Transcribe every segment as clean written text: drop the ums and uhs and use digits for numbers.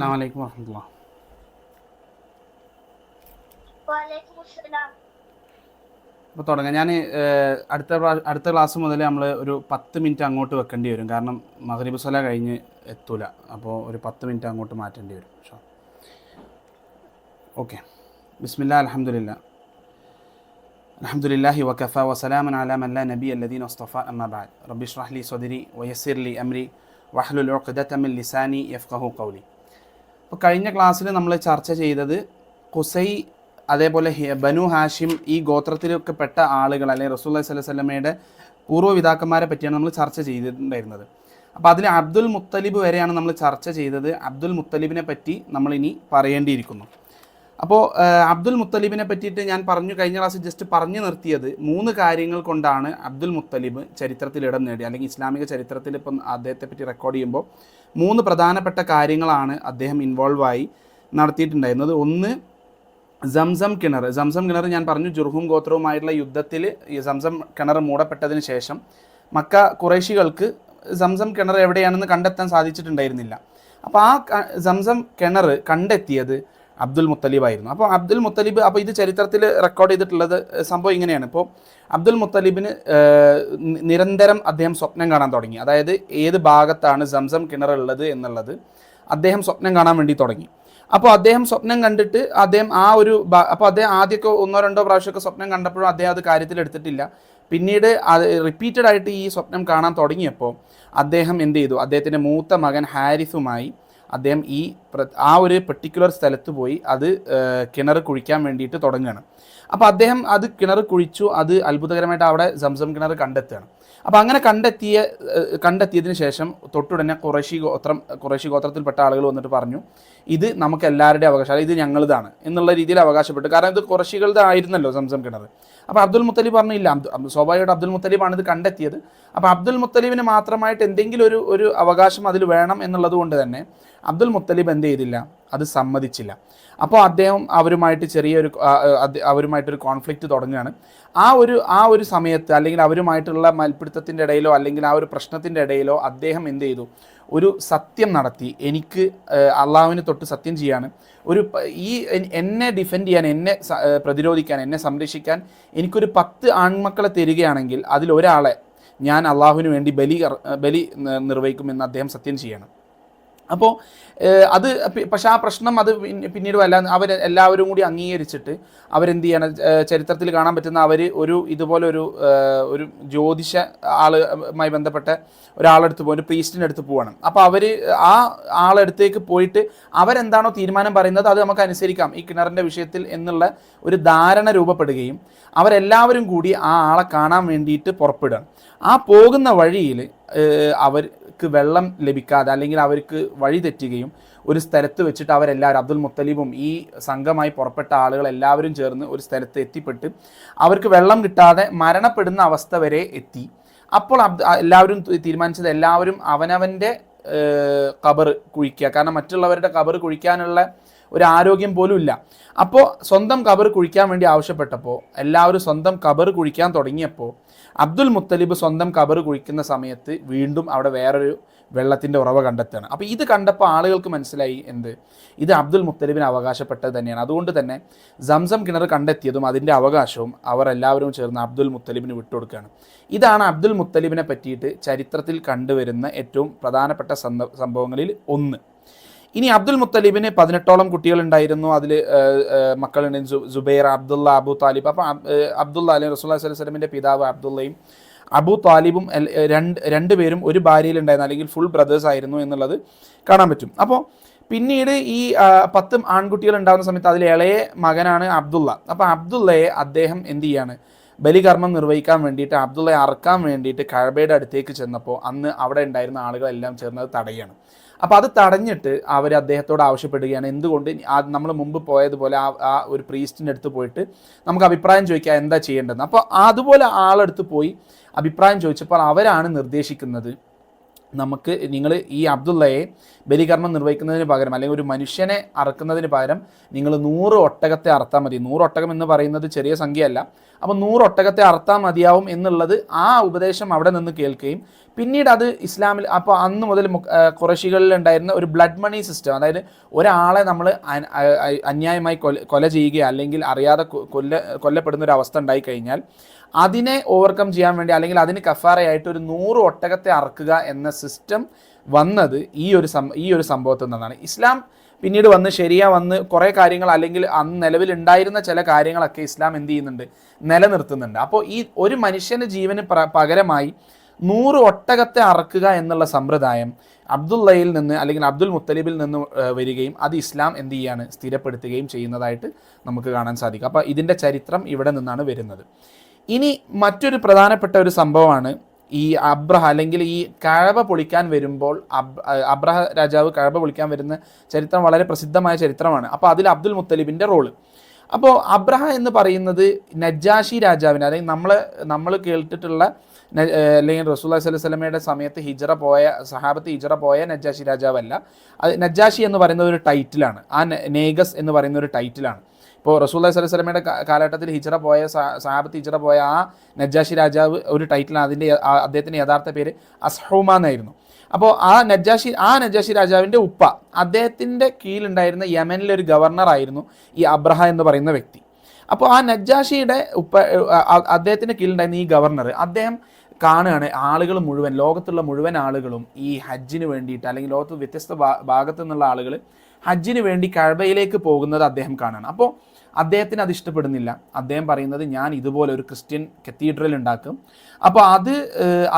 അസ്സലാമു അലൈക്കും വറഹ്മത്തുള്ളാഹി. അപ്പോൾ തുടങ്ങാം. ഞാൻ അടുത്ത ക്ലാസ് മുതൽ നമ്മൾ ഒരു 10 മിനിറ്റ് അങ്ങോട്ട് വെക്കേണ്ടി വരും. കാരണം മഗ്രിബ് സ്വല കഴിഞ്ഞ് എത്തൂല. അപ്പോൾ ഒരു 10 മിനിറ്റ് അങ്ങോട്ട് മാറ്റേണ്ടി വരും. ഓക്കെ. ബിസ്മില്ലാഹി അൽഹംദുലില്ലാഹി വകഫ വസലാമുൻ അലാ മൻ ലാ നബിയ്യ അല്ലദീന ഇസ്തഫാ അമ്മാ ബഅദ്. റബ്ബി ഇശ്റഹ് ലി സദ്രി വയസ്സിർ ലി അംരി വഹ്ലുൽ ഉഖ്ദത മിൻ ലിസാനി യഫ്ഖഹു ഖൗലി. അപ്പോൾ കഴിഞ്ഞ ക്ലാസ്സിൽ നമ്മൾ ചർച്ച ചെയ്തത് ഖുസൈ, അതേപോലെ ബനു ഹാഷിം, ഈ ഗോത്രത്തിലൊക്കെ പെട്ട ആളുകൾ, അല്ലെങ്കിൽ റസൂലുള്ളാഹി സ്വല്ലല്ലാഹു അലൈഹി വസല്ലമയുടെ പൂർവ്വപിതാക്കന്മാരെ പറ്റിയാണ് നമ്മൾ ചർച്ച ചെയ്തിട്ടുണ്ടായിരുന്നത്. അപ്പോൾ അതിൽ അബ്ദുൽ മുത്തലിബ് വരെയാണ് നമ്മൾ ചർച്ച ചെയ്തത്. അബ്ദുൽ മുത്തലിബിനെ പറ്റി നമ്മളിനി പറയേണ്ടിയിരിക്കുന്നു. അപ്പോൾ അബ്ദുൽ മുത്തലിബിനെ പറ്റിയിട്ട് ഞാൻ കഴിഞ്ഞ ക്ലാസ്സിൽ ജസ്റ്റ് പറഞ്ഞു നിർത്തിയത് 3 കാര്യങ്ങൾ കൊണ്ടാണ് അബ്ദുൽ മുത്തലിബ് ചരിത്രത്തിൽ ഇടം നേടി, അല്ലെങ്കിൽ ഇസ്ലാമിക ചരിത്രത്തിൽ ഇപ്പം അദ്ദേഹത്തെ പറ്റി റെക്കോർഡ് ചെയ്യുമ്പോൾ 3 പ്രധാനപ്പെട്ട കാര്യങ്ങളാണ് അദ്ദേഹം ഇൻവോൾവായി നടത്തിയിട്ടുണ്ടായിരുന്നത്. ഒന്ന്, സംസം കിണർ ഞാൻ പറഞ്ഞു, ജുർഹും ഗോത്രവുമായിട്ടുള്ള യുദ്ധത്തിൽ ഈ സംസം കിണർ മൂടപ്പെട്ടതിന് ശേഷം മക്ക ഖുറൈശികൾക്ക് സംസം കിണർ എവിടെയാണെന്ന് കണ്ടെത്താൻ സാധിച്ചിട്ടുണ്ടായിരുന്നില്ല. അപ്പോൾ ആ സംസം കിണർ കണ്ടെത്തിയത് അബ്ദുൽ മുത്തലിബായിരുന്നു. അപ്പോൾ അബ്ദുൽ മുത്തലിബ്, അപ്പോൾ ഇത് ചരിത്രത്തിൽ റെക്കോർഡ് ചെയ്തിട്ടുള്ളത് സംഭവം ഇങ്ങനെയാണ്. ഇപ്പോൾ അബ്ദുൽ മുത്തലിബിന് നിരന്തരം അദ്ദേഹം സ്വപ്നം കാണാൻ തുടങ്ങി. അതായത് ഏത് ഭാഗത്താണ് സംസം കിണറുള്ളത് എന്നുള്ളത് അദ്ദേഹം സ്വപ്നം കാണാൻ വേണ്ടി തുടങ്ങി. അപ്പോൾ അദ്ദേഹം സ്വപ്നം കണ്ടിട്ട് അപ്പോൾ അദ്ദേഹം ആദ്യമൊക്കെ 1-2 പ്രാവശ്യമൊക്കെ സ്വപ്നം കണ്ടപ്പോഴും അദ്ദേഹം അത് കാര്യത്തിൽ എടുത്തിട്ടില്ല. പിന്നീട് അത് റിപ്പീറ്റഡ് ആയിട്ട് ഈ സ്വപ്നം കാണാൻ തുടങ്ങിയപ്പോൾ അദ്ദേഹം എന്ത് ചെയ്തു, അദ്ദേഹത്തിൻ്റെ മൂത്ത മകൻ ഹാരിസുമായി അദ്ദേഹം ആ ഒരു പെർട്ടിക്കുലർ സ്ഥലത്ത് പോയി അത് കിണർ കുഴിക്കാൻ വേണ്ടിയിട്ട് തുടങ്ങുകയാണ്. അപ്പോൾ അദ്ദേഹം അത് കിണർ കുഴിച്ചു. അത് അത്ഭുതകരമായിട്ട് അവിടെ സംസം കിണർ കണ്ടെത്തുകയാണ്. അപ്പോൾ അങ്ങനെ കണ്ടെത്തിയതിന് ശേഷം തൊട്ടുടനെ ഖുറൈശി ഗോത്രത്തിൽപ്പെട്ട ആളുകൾ വന്നിട്ട് പറഞ്ഞു, ഇത് നമുക്ക് എല്ലാവരുടെയും അവകാശം, ഇത് ഞങ്ങളുതാണ് എന്നുള്ള രീതിയിൽ അവകാശപ്പെട്ടു. കാരണം ഇത് ഖുറൈശികളുടെ ആയിരുന്നല്ലോ സംസം കിണർ. അപ്പോൾ അബ്ദുൽ മുത്തലിബ് പറഞ്ഞില്ല, സ്വാഭാവികമായിട്ട് അബ്ദുൽ മുത്തലിബാണ് ഇത് കണ്ടെത്തിയത്. അപ്പോൾ അബ്ദുൽ മുത്തലിബിന് മാത്രമായിട്ട് എന്തെങ്കിലും ഒരു അവകാശം അതിൽ വേണം എന്നുള്ളത് കൊണ്ട് തന്നെ അബ്ദുൽ മുത്തലിബ് എന്ത് ചെയ്തില്ല, അത് സമ്മതിച്ചില്ല. അപ്പോൾ അദ്ദേഹം അവരുമായിട്ടൊരു കോൺഫ്ലിക്റ്റ് തുടങ്ങുകയാണ്. ആ ഒരു സമയത്ത്, അല്ലെങ്കിൽ അവരുമായിട്ടുള്ള മൽപ്പിടുത്തത്തിൻ്റെ ഇടയിലോ അല്ലെങ്കിൽ ആ ഒരു പ്രശ്നത്തിൻ്റെ ഇടയിലോ അദ്ദേഹം എന്ത് ചെയ്തു, ഒരു സത്യം നടത്തി. എനിക്ക് അള്ളാഹുവിനെ തൊട്ട് സത്യം ചെയ്യാണ്, എന്നെ ഡിഫെൻഡ് ചെയ്യാൻ, എന്നെ പ്രതിരോധിക്കാൻ, എന്നെ സംരക്ഷിക്കാൻ എനിക്കൊരു 10 ആൺമക്കളെ തരികയാണെങ്കിൽ അതിലൊരാളെ ഞാൻ അള്ളാഹുവിന് വേണ്ടി ബലി നിർവഹിക്കുമെന്ന് അദ്ദേഹം സത്യം ചെയ്യണം. അപ്പോൾ പക്ഷെ ആ പ്രശ്നം അത് പിന്നീട് എല്ലാവരും കൂടി അംഗീകരിച്ചിട്ട് അവരെന്ത് ചെയ്യണം, ചരിത്രത്തിൽ കാണാൻ പറ്റുന്ന ഇതുപോലെ ഒരു ജ്യോതിഷ ആളുമായി ബന്ധപ്പെട്ട ഒരാളെടുത്ത് ഒരു പ്രീസ്റ്റിൻ്റെ അടുത്ത് പോവാണ്. അപ്പോൾ ആ ആളെടുത്തേക്ക് പോയിട്ട് അവരെന്താണോ തീരുമാനം പറയുന്നത് അത് നമുക്ക് അനുസരിക്കാം ഈ കിണറിൻ്റെ വിഷയത്തിൽ എന്നുള്ള ഒരു ധാരണ രൂപപ്പെടുകയും അവരെല്ലാവരും കൂടി ആ ആളെ കാണാൻ വേണ്ടിയിട്ട് പുറപ്പെടുകയാണ്. ആ പോകുന്ന വഴിയിൽ അവർക്ക് വെള്ളം ലഭിക്കാതെ, അല്ലെങ്കിൽ അവർക്ക് വഴി തെറ്റുകയും ഒരു സ്ഥലത്ത് വെച്ചിട്ട് അവരെല്ലാവരും, അബ്ദുൽ മുത്തലിബും ഈ സംഘമായി പുറപ്പെട്ട ആളുകൾ എല്ലാവരും ചേർന്ന് ഒരു സ്ഥലത്ത് എത്തിപ്പെട്ട് അവർക്ക് വെള്ളം കിട്ടാതെ മരണപ്പെടുന്ന അവസ്ഥ വരെ എത്തി. അപ്പോൾ എല്ലാവരും തീരുമാനിച്ചത് എല്ലാവരും അവനവൻ്റെ ഖബർ കുഴിക്കുക. കാരണം മറ്റുള്ളവരുടെ ഖബർ കുഴിക്കാനുള്ള ഒരു ആരോഗ്യം പോലും ഇല്ല. അപ്പോൾ സ്വന്തം ഖബർ കുഴിക്കാൻ വേണ്ടി ആവശ്യപ്പെട്ടപ്പോൾ എല്ലാവരും സ്വന്തം ഖബർ കുഴിക്കാൻ തുടങ്ങിയപ്പോൾ അബ്ദുൽ മുത്തലിബ് സ്വന്തം ഖബർ കുഴിക്കുന്ന സമയത്ത് വീണ്ടും അവിടെ വേറൊരു വെള്ളത്തിൻ്റെ ഉറവ കണ്ടെത്തുകയാണ്. അപ്പോൾ ഇത് കണ്ടപ്പോൾ ആളുകൾക്ക് മനസ്സിലായി, ഇത് അബ്ദുൽ മുത്തലിബിന് അവകാശപ്പെട്ടത് തന്നെയാണ്. അതുകൊണ്ട് തന്നെ സംസം കിണർ കണ്ടെത്തിയതും അതിൻ്റെ അവകാശവും അവർ എല്ലാവരും ചേർന്ന് അബ്ദുൽ മുത്തലിബിന് വിട്ടുകൊടുക്കുകയാണ്. ഇതാണ് അബ്ദുൽ മുത്തലിബിനെ പറ്റിയിട്ട് ചരിത്രത്തിൽ കണ്ടുവരുന്ന ഏറ്റവും പ്രധാനപ്പെട്ട സംഭവങ്ങളിൽ ഒന്ന്. ഇനി അബ്ദുൽ മുത്തലിബിന് 18ഓളം കുട്ടികളുണ്ടായിരുന്നു. അതിൽ മക്കളുണ്ട്, സുബൈർ, അബ്ദുള്ള, അബു താലിബ്. അപ്പോൾ അബ്ദുള്ള, അല്ലെങ്കിൽ റസൂലുള്ളാഹി സ്വല്ലല്ലാഹു അലൈഹി വസല്ലമയുടെ പിതാവ് അബ്ദുള്ളയും അബു താലിബും രണ്ടുപേരും ഒരു ഭാര്യയിലുണ്ടായിരുന്നു, അല്ലെങ്കിൽ ഫുൾ ബ്രദേഴ്സ് ആയിരുന്നു എന്നുള്ളത് കാണാൻ പറ്റും. അപ്പോൾ പിന്നീട് ഈ 10 ആൺകുട്ടികൾ ഉണ്ടാകുന്ന സമയത്ത് അതിൽ ഇളയ മകനാണ് അബ്ദുള്ള. അപ്പോൾ അബ്ദുള്ളയെ അദ്ദേഹം എന്ത് ചെയ്യാണ്, ബലികർമ്മം നിർവഹിക്കാൻ വേണ്ടിയിട്ട്, അബ്ദുള്ളയെ അറക്കാൻ വേണ്ടിയിട്ട് കഅബയുടെ അടുത്തേക്ക് ചെന്നപ്പോൾ അന്ന് അവിടെ ഉണ്ടായിരുന്ന ആളുകളെല്ലാം ചേർന്ന് അത് തടയുകയാണ്. അപ്പോൾ അത് തടഞ്ഞിട്ട് അവർ അദ്ദേഹത്തോട് ആവശ്യപ്പെടുകയാണ്, എന്തുകൊണ്ട് നമ്മൾ മുമ്പ് പോയതുപോലെ ആ ഒരു പ്രീസ്റ്റിൻ്റെ അടുത്ത് പോയിട്ട് നമുക്ക് അഭിപ്രായം ചോദിക്കാം എന്താ ചെയ്യേണ്ടതെന്ന്. അപ്പോൾ അതുപോലെ ആളെടുത്ത് പോയി അഭിപ്രായം ചോദിച്ചപ്പോൾ അവരാണ് നിർദ്ദേശിക്കുന്നത്, നമുക്ക് നിങ്ങൾ ഈ അബ്ദുള്ളയെ ബലികർമ്മം നിർവഹിക്കുന്നതിന് പകരം അല്ലെങ്കിൽ ഒരു മനുഷ്യനെ അറക്കുന്നതിന് പകരം നിങ്ങൾ 100 ഒട്ടകത്തെ അറുത്താൽ മതി. 100 ഒട്ടകം എന്ന് പറയുന്നത് ചെറിയ സംഖ്യയല്ല. അപ്പോൾ 100 ഒട്ടകത്തെ അറുത്താൽ മതിയാവും എന്നുള്ളത് ആ ഉപദേശം അവിടെ നിന്ന് കേൾക്കുകയും പിന്നീട് അത് ഇസ്ലാമിൽ അപ്പോൾ അന്ന് മുതൽ ഖുറൈശികളിൽ ഉണ്ടായിരുന്ന ഒരു ബ്ലഡ് മണി സിസ്റ്റം, അതായത് ഒരാളെ നമ്മൾ അന്യായമായി കൊല ചെയ്യുക അല്ലെങ്കിൽ അറിയാതെ കൊല്ലപ്പെടുന്ന ഒരു അവസ്ഥ ഉണ്ടായിക്കഴിഞ്ഞാൽ അതിനെ ഓവർകം ചെയ്യാൻ വേണ്ടി അല്ലെങ്കിൽ അതിന് കഫാറയായിട്ട് ഒരു 100 ഒട്ടകത്തെ അറക്കുക എന്ന സിസ്റ്റം വന്നത് ഈ ഒരു സംഭവത്തിൽ നിന്നാണ്. ഇസ്ലാം പിന്നീട് വന്ന് വന്ന് കുറേ കാര്യങ്ങൾ അല്ലെങ്കിൽ അന്ന് നിലവിലുണ്ടായിരുന്ന ചില കാര്യങ്ങളൊക്കെ ഇസ്ലാം എന്ത് ചെയ്യുന്നുണ്ട്, നിലനിർത്തുന്നുണ്ട്. അപ്പോൾ ഈ ഒരു മനുഷ്യൻ്റെ ജീവന് പകരമായി 100 ഒട്ടകത്തെ അറക്കുക എന്നുള്ള സമ്പ്രദായം അബ്ദുള്ളയിൽ നിന്ന് അല്ലെങ്കിൽ അബ്ദുൽ മുത്തലിബിൽ നിന്ന് വരികയും അത് ഇസ്ലാം എന്ത് ചെയ്യാണ്, സ്ഥിരപ്പെടുത്തുകയും ചെയ്യുന്നതായിട്ട് നമുക്ക് കാണാൻ സാധിക്കും. അപ്പോൾ ഇതിൻ്റെ ചരിത്രം ഇവിടെ നിന്നാണ് വരുന്നത്. ഇനി മറ്റൊരു പ്രധാനപ്പെട്ട ഒരു സംഭവമാണ് ഈ അബ്രഹ അല്ലെങ്കിൽ ഈ കഅബ പൊളിക്കാൻ വരുമ്പോൾ അബ്രഹ രാജാവ് കഅബ പൊളിക്കാൻ വരുന്ന ചരിത്രം വളരെ പ്രസിദ്ധമായ ചരിത്രമാണ്. അപ്പോൾ അതിൽ അബ്ദുൽ മുത്തലിബിൻ്റെ റോള്. അപ്പോൾ അബ്രഹ എന്ന് പറയുന്നത് നജ്ജാഷി രാജാവിന്, അല്ലെങ്കിൽ നമ്മൾ കേട്ടിട്ടുള്ള അല്ലെങ്കിൽ റസൂലുള്ളാഹി സ്വല്ലല്ലാഹു അലൈഹി വസല്ലമയുടെ സമയത്ത് സഹാബത്ത് ഹിജ്റ പോയ നജ്ജാഷി രാജാവല്ല. അത് നജ്ജാഷി എന്ന് പറയുന്ന ഒരു ടൈറ്റിലാണ്, ആ നേഗസ് എന്ന് പറയുന്ന ഒരു ടൈറ്റിലാണ്. ഇപ്പോൾ റസൂലുള്ളാഹി സ്വല്ലല്ലാഹു അലൈഹി വസല്ലമയുടെ കാലഘട്ടത്തിൽ സഹാബത്ത് ഹിജ്റ പോയ ആ നജ്ജാഷി രാജാവ് ഒരു ടൈറ്റിലാണ്. അദ്ദേഹത്തിൻ്റെ യഥാർത്ഥ പേര് അസ്ഹൂമ എന്നായിരുന്നു. അപ്പോൾ ആ നജ്ജാഷി രാജാവിൻ്റെ ഉപ്പ, അദ്ദേഹത്തിൻ്റെ കീഴിലുണ്ടായിരുന്ന യമനിലെ ഒരു ഗവർണറായിരുന്നു ഈ അബ്രഹ എന്ന് പറയുന്ന വ്യക്തി. അപ്പോൾ ആ നജ്ജാഷിയുടെ ഉപ്പ, അദ്ദേഹത്തിൻ്റെ കീഴിലുണ്ടായിരുന്ന ഈ ഗവർണർ, അദ്ദേഹം കാണുകയാണ് ആളുകൾ മുഴുവൻ, ലോകത്തുള്ള മുഴുവൻ ആളുകളും ഈ ഹജ്ജിന് വേണ്ടിയിട്ട് അല്ലെങ്കിൽ ലോകത്ത് വ്യത്യസ്ത ഭാഗത്തു നിന്നുള്ള ആളുകൾ ഹജ്ജിന് വേണ്ടി കഅബയിലേക്ക് പോകുന്നത് അദ്ദേഹം കാണുകയാണ്. അപ്പോൾ അദ്ദേഹത്തിന് അത് ഇഷ്ടപ്പെടുന്നില്ല. അദ്ദേഹം പറയുന്നത്, ഞാൻ ഇതുപോലെ ഒരു ക്രിസ്ത്യൻ കത്തീഡ്രൽ ഉണ്ടാക്കും, അപ്പോൾ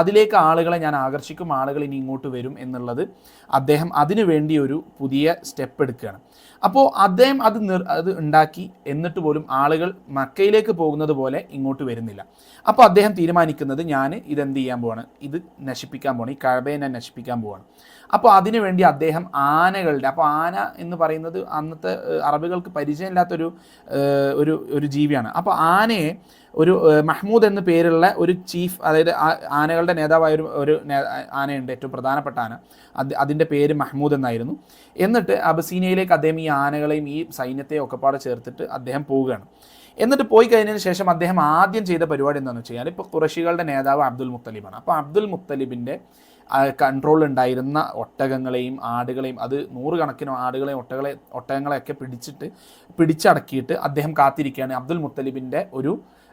അതിലേക്ക് ആളുകളെ ഞാൻ ആകർഷിക്കും, ആളുകൾ ഇനി ഇങ്ങോട്ട് വരും എന്നുള്ളത് അദ്ദേഹം അതിനു വേണ്ടി ഒരു പുതിയ സ്റ്റെപ്പ് എടുക്കുകയാണ്. അപ്പോൾ അദ്ദേഹം അത് ഉണ്ടാക്കി, എന്നിട്ട് പോലും ആളുകൾ മക്കയിലേക്ക് പോകുന്നത് പോലെ ഇങ്ങോട്ട് വരുന്നില്ല. അപ്പോൾ അദ്ദേഹം തീരുമാനിക്കുന്നത്, ഞാൻ ഇതെന്ത് ചെയ്യാൻ പോവാണ്, ഇത് നശിപ്പിക്കാൻ പോവാണ്, ഈ കഅബയെ ഞാൻ നശിപ്പിക്കാൻ പോവാണ്. അപ്പോൾ അതിനുവേണ്ടി അദ്ദേഹം ആനകളുടെ, അപ്പോൾ ആന എന്ന് പറയുന്നത് അന്നത്തെ അറബികൾക്ക് പരിചയമില്ലാത്തൊരു ഒരു ജീവിയാണ്. അപ്പോൾ ആനയെ ഒരു മഹ്മൂദ് എന്ന പേരുള്ള ഒരു ചീഫ്, അതായത് ആനകളുടെ നേതാവായ ഒരു ആനയുണ്ട്, ഏറ്റവും പ്രധാനപ്പെട്ട ആന, അതിൻ്റെ പേര് മഹ്മൂദ് എന്നായിരുന്നു. എന്നിട്ട് അബസീനിയയിലേക്ക് അദ്ദേഹം ഈ ആനകളെയും ഈ സൈന്യത്തെയും ഒക്കെപ്പാടെ ചേർത്തിട്ട് അദ്ദേഹം പോവുകയാണ്. എന്നിട്ട് പോയി കഴിഞ്ഞതിന് ശേഷം അദ്ദേഹം ആദ്യം ചെയ്ത പരിപാടി എന്താണെന്ന് വെച്ച് കഴിഞ്ഞാൽ, ഇപ്പോൾ ഖുറൈശികളുടെ നേതാവ് അബ്ദുൽ മുത്തലിബാണ്. അപ്പോൾ അബ്ദുൽ മുത്തലിബിൻ്റെ കൺട്രോളിലുണ്ടായിരുന്ന ഒട്ടകങ്ങളെയും ആടുകളെയും, അത് 100 കണക്കിന് ആടുകളെയും ഒട്ടകങ്ങളെയൊക്കെ പിടിച്ചടക്കിയിട്ട് അദ്ദേഹം കാത്തിരിക്കുകയാണ് അബ്ദുൽ മുത്തലിബിൻ്റെ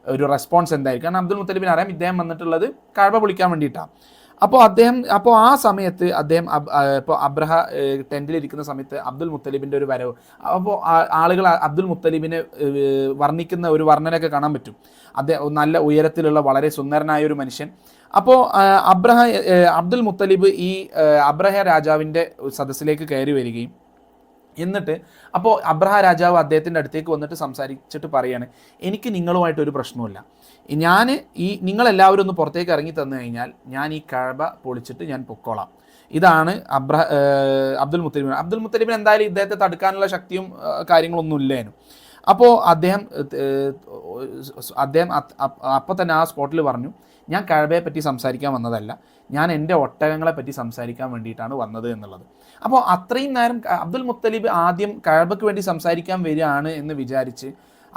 ഒരു റെസ്പോൺസ് എന്തായിരിക്കും. കാരണം അബ്ദുൽ മുത്തലിബിന് അറിയാം ഇദ്ദേഹം വന്നിട്ടുള്ളത് കഅബ പൊളിക്കാൻ വേണ്ടിയിട്ടാണ്. അപ്പോൾ ആ സമയത്ത് അദ്ദേഹം ഇപ്പോൾ അബ്രഹ ടെൻറ്റിലിരിക്കുന്ന സമയത്ത് അബ്ദുൽ മുത്തലിബിൻ്റെ ഒരു വരവ്, അപ്പോൾ ആളുകൾ അബ്ദുൽ മുത്തലിബിനെ വർണ്ണിക്കുന്ന ഒരു വർണ്ണനയൊക്കെ കാണാൻ പറ്റും. അദ്ദേഹം നല്ല ഉയരത്തിലുള്ള വളരെ സുന്ദരനായ ഒരു മനുഷ്യൻ. അപ്പോൾ അബ്ദുൽ മുത്തലിബ് ഈ അബ്രഹ രാജാവിൻ്റെ സദസ്സിലേക്ക് കയറി വരികയും എന്നിട്ട് അപ്പോൾ അബ്രഹ രാജാവ് അദ്ദേഹത്തിൻ്റെ അടുത്തേക്ക് വന്നിട്ട് സംസാരിച്ചിട്ട് പറയാണ്, എനിക്ക് നിങ്ങളുമായിട്ടൊരു പ്രശ്നവുമില്ല, നിങ്ങളെല്ലാവരും ഒന്ന് പുറത്തേക്ക് ഇറങ്ങി തന്നു കഴിഞ്ഞാൽ ഞാൻ ഈ കഅബ പൊളിച്ചിട്ട് ഞാൻ പൊക്കോളാം. ഇതാണ് അബ്ദുൽ മുത്തലിബിന് എന്തായാലും ഇദ്ദേഹത്തെ തടുക്കാനുള്ള ശക്തിയും കാര്യങ്ങളൊന്നും ഇല്ലേനും. അപ്പോൾ അദ്ദേഹം അപ്പോൾ തന്നെ ആ സ്പോട്ടിൽ പറഞ്ഞു, ഞാൻ കഅബയെ പറ്റി സംസാരിക്കാൻ വന്നതല്ല, ഞാൻ എൻ്റെ ഒട്ടകങ്ങളെ പറ്റി സംസാരിക്കാൻ വേണ്ടിയിട്ടാണ് വന്നത് എന്നുള്ളത്. അപ്പോൾ അത്രയും നേരം അബ്ദുൽ മുത്തലിബ് ആദ്യം കഅബയ്ക്ക് വേണ്ടി സംസാരിക്കാൻ വരികയാണ് എന്ന് വിചാരിച്ച്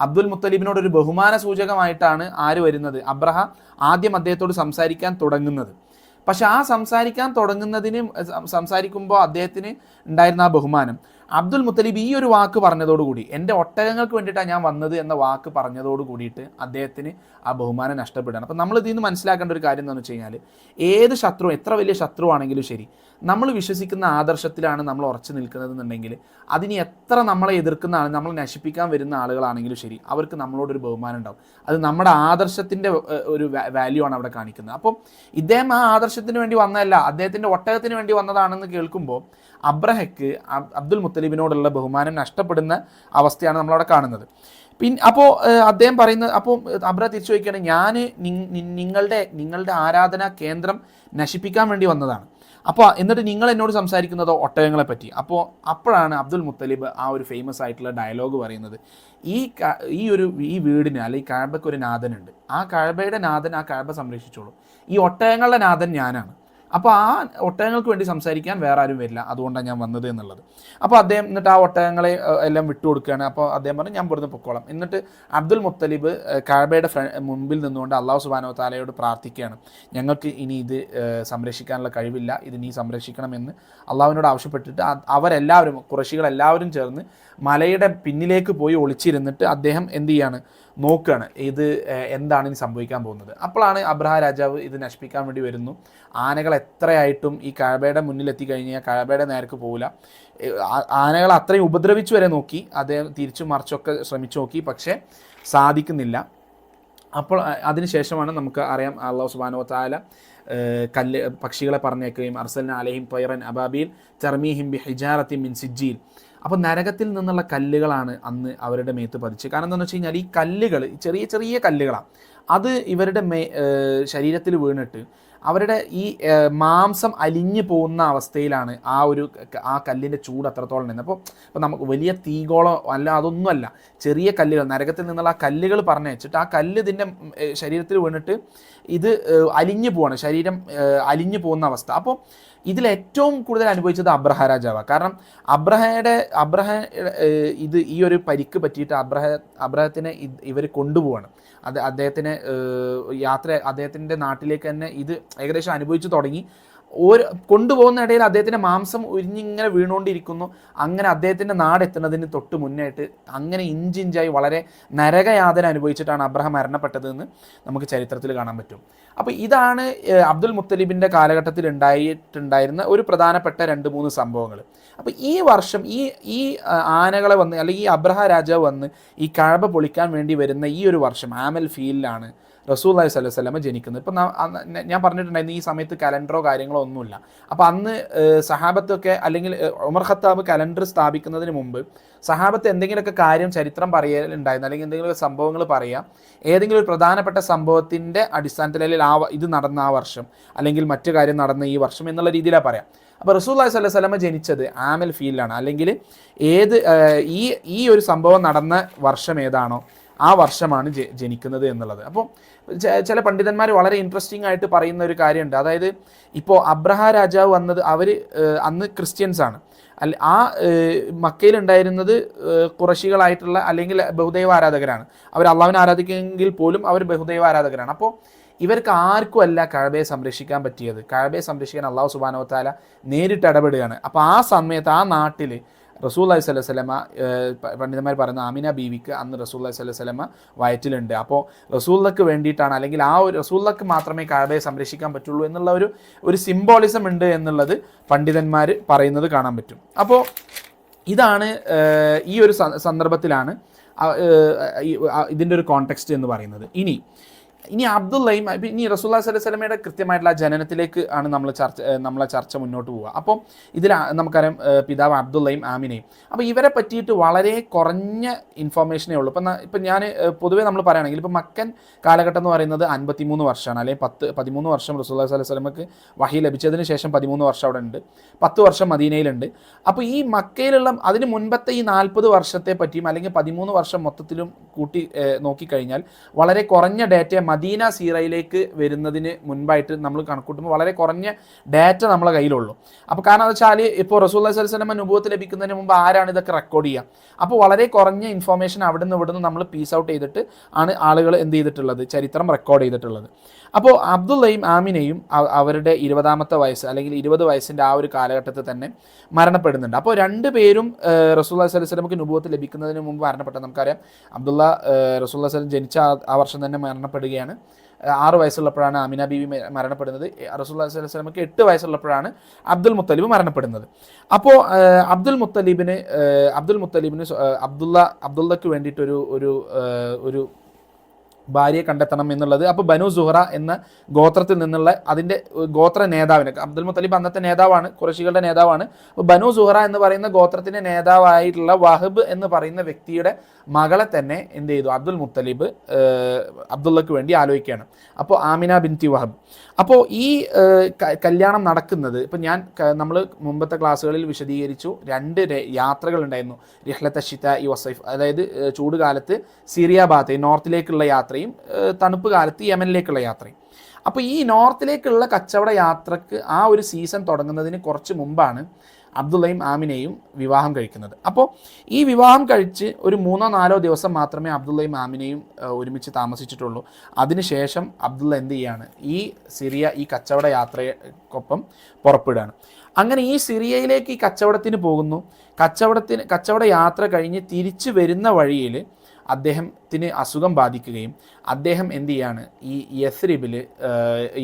അബ്ദുൽ മുത്തലിബിനോടൊരു ബഹുമാന സൂചകമായിട്ടാണ് ആര് വരുന്നത്, അബ്രഹ ആദ്യം അദ്ദേഹത്തോട് സംസാരിക്കാൻ തുടങ്ങുന്നത്. പക്ഷെ ആ സംസാരിക്കുമ്പോൾ അദ്ദേഹത്തിന് ഉണ്ടായിരുന്ന ആ ബഹുമാനം അബ്ദുൽ മുത്തലിബ് ഈ ഒരു വാക്ക് പറഞ്ഞതോടുകൂടി, എൻ്റെ ഒട്ടകങ്ങൾക്ക് വേണ്ടിയിട്ടാണ് ഞാൻ വന്നത് എന്ന വാക്ക് പറഞ്ഞതോട് കൂടിയിട്ട് അദ്ദേഹത്തിന് ആ ബഹുമാനം നഷ്ടപ്പെടുകയാണ്. അപ്പം നമ്മൾ ഇതിൽ നിന്ന് മനസ്സിലാക്കേണ്ട ഒരു കാര്യം എന്താണെന്ന് വെച്ച് കഴിഞ്ഞാൽ, ഏത് ശത്രു, എത്ര വലിയ ശത്രുവാണെങ്കിലും ശരി, നമ്മൾ വിശ്വസിക്കുന്ന ആദർശത്തിലാണ് നമ്മൾ ഉറച്ചു നിൽക്കുന്നതെന്നുണ്ടെങ്കിൽ അതിന് എത്ര നമ്മളെ എതിർക്കുന്ന നമ്മൾ നശിപ്പിക്കാൻ വരുന്ന ആളുകളാണെങ്കിലും ശരി, അവർക്ക് നമ്മളോടൊരു ബഹുമാനം ഉണ്ടാവും. അത് നമ്മുടെ ആദർശത്തിൻ്റെ ഒരു വാല്യൂ ആണ് അവിടെ കാണിക്കുന്നത്. അപ്പം ഇദ്ദേഹം ആ ആദർശത്തിന് വേണ്ടി വന്നതല്ല, അദ്ദേഹത്തിൻ്റെ ഒട്ടകത്തിന് വേണ്ടി വന്നതാണെന്ന് കേൾക്കുമ്പോൾ അബ്രഹയ്ക്ക് അബ്ദുൽ മുത്തലിബിനോടുള്ള ബഹുമാനം നഷ്ടപ്പെടുന്ന അവസ്ഥയാണ് നമ്മളവിടെ കാണുന്നത്. അപ്പോൾ അദ്ദേഹം പറയുന്നത്, അപ്പോൾ അബ്രഹ തിരിച്ചു ചോദിക്കുകയാണ്, ഞാൻ നിങ്ങളുടെ ആരാധനാ കേന്ദ്രം നശിപ്പിക്കാൻ വേണ്ടി വന്നതാണ്, അപ്പോൾ എന്നിട്ട് നിങ്ങൾ എന്നോട് സംസാരിക്കുന്നതോ ഒട്ടകങ്ങളെ പറ്റി. അപ്പോഴാണ് അബ്ദുൽ മുത്തലിബ് ആ ഒരു ഫേമസ് ആയിട്ടുള്ള ഡയലോഗ് പറയുന്നത്, ഈ വീടിന് അല്ലെങ്കിൽ കഅബയ്ക്ക് ഒരു നാഥനുണ്ട്, ആ കഅബയുടെ നാഥൻ ആ കഅബ സംരക്ഷിച്ചോളൂ, ഈ ഒട്ടകങ്ങളുടെ നാഥൻ ഞാനാണ്. അപ്പോൾ ആ ഒട്ടകങ്ങൾക്ക് വേണ്ടി സംസാരിക്കാൻ വേറെ ആരും വരില്ല, അതുകൊണ്ടാണ് ഞാൻ വന്നത് എന്നുള്ളത്. അപ്പോൾ അദ്ദേഹം എന്നിട്ട് ആ ഒട്ടകങ്ങളെ എല്ലാം വിട്ടുകൊടുക്കുകയാണ്. അപ്പോൾ അദ്ദേഹം പറഞ്ഞു ഞാൻ ഇവിടുന്ന് പൊക്കോളാം. എന്നിട്ട് അബ്ദുൽ മുത്തലിബ് കഅബയുടെ മുമ്പിൽ നിന്നുകൊണ്ട് അള്ളാഹു സുബ്ഹാനഹു വ തആലയോട് പ്രാർത്ഥിക്കുകയാണ്, ഞങ്ങൾക്ക് ഇനി ഇത് സംരക്ഷിക്കാനുള്ള കഴിവില്ല, ഇത് നീ സംരക്ഷിക്കണമെന്ന് അള്ളാഹുവിനോട് ആവശ്യപ്പെട്ടിട്ട് അവരെല്ലാവരും ഖുറൈശികളെല്ലാവരും ചേർന്ന് മലയുടെ പിന്നിലേക്ക് പോയി ഒളിച്ചിരുന്നിട്ട് അദ്ദേഹം എന്ത് ചെയ്യാണ്, നോക്കുകയാണ് ഇത് എന്താണ് ഇനി സംഭവിക്കാൻ പോകുന്നത്. അപ്പോഴാണ് അബ്രഹ രാജാവ് ഇത് നശിപ്പിക്കാൻ വേണ്ടി വരുന്നു. ആനകൾ എത്രയായിട്ടും ഈ കഅബയുടെ മുന്നിലെത്തി കഴിഞ്ഞാൽ കഅബയുടെ നേർക്ക് പോകില്ല. ആനകൾ അത്രയും ഉപദ്രവിച്ചു വരെ നോക്കി, അദ്ദേഹം തിരിച്ചു മറിച്ചൊക്കെ ശ്രമിച്ചു നോക്കി, പക്ഷേ സാധിക്കുന്നില്ല. അപ്പോൾ അതിനുശേഷമാണ് നമുക്ക് അറിയാം അല്ലാഹു സുബ്ഹാനഹു വ തആല പക്ഷികളെ പറഞ്ഞേക്കുകയും അർസൽന അലൈഹിം ത്വയ്റൻ അബാബീൽ തർമീഹിം ബിഹിജാറത്തിൻ മിൻ സിജ്ജീൽ. അപ്പോൾ നരകത്തിൽ നിന്നുള്ള കല്ലുകളാണ് അന്ന് അവരുടെ മേത്ത് പതിച്ച്. കാരണം എന്താണെന്ന് വെച്ച് കഴിഞ്ഞാൽ ഈ കല്ലുകൾ ചെറിയ ചെറിയ കല്ലുകളാണ്, അത് ഇവരുടെ ശരീരത്തിൽ വീണിട്ട് അവരുടെ ഈ മാംസം അലിഞ്ഞു പോകുന്ന അവസ്ഥയിലാണ് ആ കല്ലിൻ്റെ ചൂട് അത്രത്തോളം നിന്ന്. അപ്പോൾ നമുക്ക് വലിയ തീഗോളോ അല്ല, അതൊന്നുമല്ല, ചെറിയ കല്ലുകൾ, നരകത്തിൽ നിന്നുള്ള ആ കല്ലുകൾ പറഞ്ഞയച്ചിട്ട് ആ കല്ല് ഇതിൻ്റെ ശരീരത്തിൽ വീണിട്ട് ഇത് അലിഞ്ഞു പോവാണ്, ശരീരം അലിഞ്ഞു പോകുന്ന അവസ്ഥ. അപ്പോൾ ഇതിലേറ്റവും കൂടുതൽ അനുഭവിച്ചത് അബ്രഹ രാജാവാണ്. കാരണം അബ്രഹ ഇത് ഈ ഒരു പരിക്ക് പറ്റിയിട്ട് അബ്രഹത്തിനെ ഇവർ കൊണ്ടുപോവാണ്. അദ്ദേഹത്തിന് അദ്ദേഹത്തിൻ്റെ നാട്ടിലേക്ക് തന്നെ ഇത് ഏകദേശം അനുഭവിച്ചു തുടങ്ങി. കൊണ്ടുപോകുന്ന ഇടയിൽ അദ്ദേഹത്തിൻ്റെ മാംസം ഉരിഞ്ഞിങ്ങനെ വീണുകൊണ്ടിരിക്കുന്നു. അങ്ങനെ അദ്ദേഹത്തിൻ്റെ നാടെത്തുന്നതിന് തൊട്ട് മുന്നായിട്ട് അങ്ങനെ ഇഞ്ചിഞ്ചായി വളരെ നരകയാതന അനുഭവിച്ചിട്ടാണ് അബ്രഹാം മരണപ്പെട്ടതെന്ന് നമുക്ക് ചരിത്രത്തിൽ കാണാൻ പറ്റും. അപ്പോൾ ഇതാണ് അബ്ദുൽ മുത്തലിബിൻ്റെ കാലഘട്ടത്തിൽ ഉണ്ടായിരുന്ന ഒരു പ്രധാനപ്പെട്ട 2-3 സംഭവങ്ങൾ. അപ്പോൾ ഈ വർഷം ഈ ആനകളെ വന്ന് അല്ലെങ്കിൽ ഈ അബ്രഹ രാജാവ് വന്ന് ഈ കഅബ പൊളിക്കാൻ വേണ്ടി വരുന്ന ഈ ഒരു വർഷം ആമൽ ഫീലിലാണ് റസൂലുള്ളാഹി സ്വല്ലല്ലാഹു അലൈഹി വസല്ലം ജനിക്കുന്നത്. ഇപ്പം ഞാൻ പറഞ്ഞിട്ടുണ്ടായിരുന്നു ഈ സമയത്ത് കലണ്ടറോ കാര്യങ്ങളോ ഒന്നുമില്ല. അപ്പോൾ അന്ന് സഹാബത്തൊക്കെ അല്ലെങ്കിൽ ഉമർ ഖത്താബ് കലണ്ടർ സ്ഥാപിക്കുന്നതിന് മുമ്പ് സഹാബത്ത് എന്തെങ്കിലുമൊക്കെ കാര്യം ചരിത്രം പറയലുണ്ടായിരുന്നു, അല്ലെങ്കിൽ എന്തെങ്കിലും സംഭവങ്ങൾ പറയാം, ഏതെങ്കിലും ഒരു പ്രധാനപ്പെട്ട സംഭവത്തിൻ്റെ അടിസ്ഥാനത്തിൽ അല്ലെങ്കിൽ ഇത് നടന്ന ആ വർഷം അല്ലെങ്കിൽ മറ്റു കാര്യം നടന്ന ഈ വർഷം എന്നുള്ള രീതിയിലാണ് പറയാം. അപ്പോൾ റസൂലുള്ളാഹി സ്വല്ലല്ലാഹു അലൈഹി വസല്ലം ജനിച്ചത് ആമൽ ഫീലിലാണ്, അല്ലെങ്കിൽ ഈ ഒരു സംഭവം നടന്ന വർഷം ഏതാണോ ആ വർഷമാണ് ജനിക്കുന്നത് എന്നുള്ളത്. അപ്പോൾ ചില പണ്ഡിതന്മാർ വളരെ ഇൻട്രസ്റ്റിംഗ് ആയിട്ട് പറയുന്ന ഒരു കാര്യമുണ്ട്. അതായത് ഇപ്പോൾ അബ്രഹ രാജാവ് വന്നത് അന്ന് ക്രിസ്ത്യൻസാണ്, ആ മക്കയിലുണ്ടായിരുന്നത് ഖുറൈശികളായിട്ടുള്ള അല്ലെങ്കിൽ ബഹുദൈവ ആരാധകരാണ്. അവർ അള്ളാഹുവിനെ ആരാധിക്കുമെങ്കിൽ പോലും അവർ ബഹുദൈവ ആരാധകരാണ്. അപ്പോൾ ഇവർക്ക് ആർക്കുമല്ല കഅബയെ സംരക്ഷിക്കാൻ പറ്റിയത്. കഅബയെ സംരക്ഷിക്കാൻ അള്ളാഹു സുബ്ഹാനഹു വ തആല നേരിട്ട് ഇടപെടുകയാണ്. അപ്പോൾ ആ സമയത്ത് ആ നാട്ടിൽ റസൂലുള്ളാഹി സ്വല്ലല്ലാഹു അലൈഹി വസല്ലമ പണ്ഡിതന്മാർ പറയുന്ന ആമിന ബീവിക്ക് അന്ന് റസൂലുള്ളാഹി സ്വല്ലല്ലാഹു അലൈഹി വസല്ലമ വയറ്റിലുണ്ട്. അപ്പോൾ റസൂലുള്ളാഹിക്ക് വേണ്ടിയിട്ടാണ്, അല്ലെങ്കിൽ ആ ഒരു റസൂലുള്ളാഹിക്ക് മാത്രമേ കഅബയെ സംരക്ഷിക്കാൻ പറ്റുള്ളൂ എന്നുള്ള ഒരു സിംബോളിസം ഉണ്ട് എന്നുള്ളത് പണ്ഡിതന്മാർ പറയുന്നത് കാണാൻ പറ്റും. അപ്പോൾ ഇതാണ് ഈ ഒരു സന്ദർഭത്തിലാണ് ഇതിൻ്റെ ഒരു കോണ്ടെക്സ്റ്റ് എന്ന് പറയുന്നത്. ഇനി അബ്ദുള്ളയും ഇനി റസൂലുള്ളാഹി സ്വല്ലല്ലാഹു അലൈഹി വസല്ലമയുടെ കൃത്യമായിട്ടുള്ള ജനനത്തിലേക്ക് ആണ് നമ്മളെ ചർച്ച മുന്നോട്ട് പോവുക. അപ്പോൾ ഇതിൽ നമുക്കറിയാം പിതാവ് അബ്ദുള്ളയും ആമിനയും. അപ്പോൾ ഇവരെ പറ്റിയിട്ട് വളരെ കുറഞ്ഞ ഇൻഫോർമേഷനേ ഉള്ളൂ. ഇപ്പം ഞാൻ പൊതുവേ നമ്മൾ പറയുകയാണെങ്കിൽ ഇപ്പോൾ മക്കൻ കാലഘട്ടം എന്ന് പറയുന്നത് 53 വർഷമാണ്, അല്ലെങ്കിൽ 13 വർഷം റസൂലുള്ളാഹി സ്വല്ലല്ലാഹു അലൈഹി വസല്ലമക്ക് വഹി ലഭിച്ചതിന് ശേഷം 13 വർഷം അവിടെ ഉണ്ട്, 10 വർഷം മദീനയിലുണ്ട്. അപ്പോൾ ഈ മക്കയിലുള്ള അതിന് മുൻപത്തെ ഈ 40 വർഷത്തെ പറ്റിയും അല്ലെങ്കിൽ 13 വർഷം മൊത്തത്തിലും കൂട്ടി നോക്കിക്കഴിഞ്ഞാൽ വളരെ കുറഞ്ഞ ഡേറ്റ മദീന സീറയിലേക്ക് വരുന്നതിന് മുൻപായിട്ട് നമ്മൾ കണക്കൂട്ടുമ്പോൾ വളരെ കുറഞ്ഞ ഡാറ്റ നമ്മളെ കയ്യിലുള്ളൂ. അപ്പോൾ കാരണം എന്ന് വെച്ചാൽ ഇപ്പോൾ റസൂലുള്ളാഹി സ്വല്ലല്ലാഹു അലൈഹി വസല്ലം നുബുവത്ത് ലഭിക്കുന്നതിന് മുമ്പ് ആരാണ് ഇതൊക്കെ റെക്കോർഡ് ചെയ്യുക? അപ്പോൾ വളരെ കുറഞ്ഞ ഇൻഫോർമേഷൻ ഇവിടുന്ന് നമ്മൾ പീസ് ഔട്ട് ചെയ്തിട്ട് ആണ് ആളുകൾ എന്ത് ചെയ്തിട്ടുള്ളത്, ചരിത്രം റെക്കോർഡ് ചെയ്തിട്ടുള്ളത്. അപ്പോൾ അബ്ദുള്ളയും ആമിനയും അവരുടെ 20ാമത്തെ വയസ്സ് അല്ലെങ്കിൽ 20 വയസ്സിൻ്റെ ആ ഒരു കാലഘട്ടത്തിൽ തന്നെ മരണപ്പെടുന്നുണ്ട്. അപ്പോൾ 2 പേരും റസൂലുള്ളാഹി സ്വല്ലല്ലാഹു അലൈഹി വസല്ലമക്ക് നുബുവത്ത് ലഭിക്കുന്നതിന് മുമ്പ് മരണപ്പെട്ട നമുക്കറിയാം. അബ്ദുള്ള റസൂലുള്ളാഹി സ്വല്ലല്ലാഹു അലൈഹി വസല്ലം ജനിച്ച ആ വർഷം തന്നെ മരണപ്പെടുകയാണ്. 6 വയസ്സുള്ളപ്പോഴാണ് ആമിന ബീവി മരണപ്പെടുന്നത്. റസൂലുള്ളാഹി സ്വല്ലല്ലാഹു അലൈഹി വസല്ലമക്ക് 8 വയസ്സുള്ളപ്പോഴാണ് അബ്ദുൽ മുത്തലിബ് മരണപ്പെടുന്നത്. അപ്പോൾ അബ്ദുൽ മുത്തലിബിന് അബ്ദുള്ളക്ക് വേണ്ടിയിട്ടൊരു ഒരു ഭാര്യയെ കണ്ടെത്തണം എന്നുള്ളത്. അപ്പോൾ ബനു സുഹറ എന്ന ഗോത്രത്തിൽ നിന്നുള്ള അതിൻ്റെ ഗോത്ര നേതാവിന്, അബ്ദുൽ മുത്തലിബ് അന്നത്തെ നേതാവാണ്, ഖുറൈശികളുടെ നേതാവാണ്. അപ്പോൾ ബനു സുഹറ എന്ന് പറയുന്ന ഗോത്രത്തിൻ്റെ നേതാവായിട്ടുള്ള വഹബ് എന്ന് പറയുന്ന വ്യക്തിയുടെ മകളെ തന്നെ എന്ത് ചെയ്തു, അബ്ദുൽ മുത്തലിബ് അബ്ദുള്ളക്ക് വേണ്ടി ആലോചിക്കുകയാണ്. അപ്പോൾ ആമിന ബിൻതി വഹബ്. അപ്പോൾ ഈ കല്യാണം നടക്കുന്നത് നമ്മൾ മുമ്പത്തെ ക്ലാസ്സുകളിൽ വിശദീകരിച്ചു, 2 യാത്രകൾ ഉണ്ടായിരുന്നു. റിഹ്ലത്ത് അശ്ശിതാഇ വസൈഫ്, അതായത് ചൂട് കാലത്ത് സിറിയ ഭാഗത്ത് നോർത്തിലേക്കുള്ള യാത്രയും തണുപ്പ് കാലത്ത് യമനിലേക്കുള്ള യാത്രയും. അപ്പോൾ ഈ നോർത്തിലേക്കുള്ള കച്ചവട യാത്രക്ക് ആ ഒരു സീസൺ തുടങ്ങുന്നതിന് കുറച്ച് മുമ്പാണ് അബ്ദുള്ളയും ആമിനെയും വിവാഹം കഴിക്കുന്നത്. അപ്പോൾ ഈ വിവാഹം കഴിച്ച് ഒരു 3-4 ദിവസം മാത്രമേ അബ്ദുള്ളയും ആമിനെയും ഒരുമിച്ച് താമസിച്ചിട്ടുള്ളൂ. അതിനുശേഷം അബ്ദുള്ള എന്ത് ചെയ്യാണ്, ഈ സിറിയ ഈ കച്ചവട യാത്രയ്ക്കൊപ്പം പുറപ്പെടുകയാണ്. അങ്ങനെ ഈ സിറിയയിലേക്ക് ഈ കച്ചവടത്തിന് പോകുന്നു. കച്ചവട യാത്ര കഴിഞ്ഞ് തിരിച്ചു വരുന്ന വഴിയിൽ അദ്ദേഹത്തിന് അസുഖം ബാധിക്കുകയും അദ്ദേഹം എന്ത് ചെയ്യാണ്, ഈ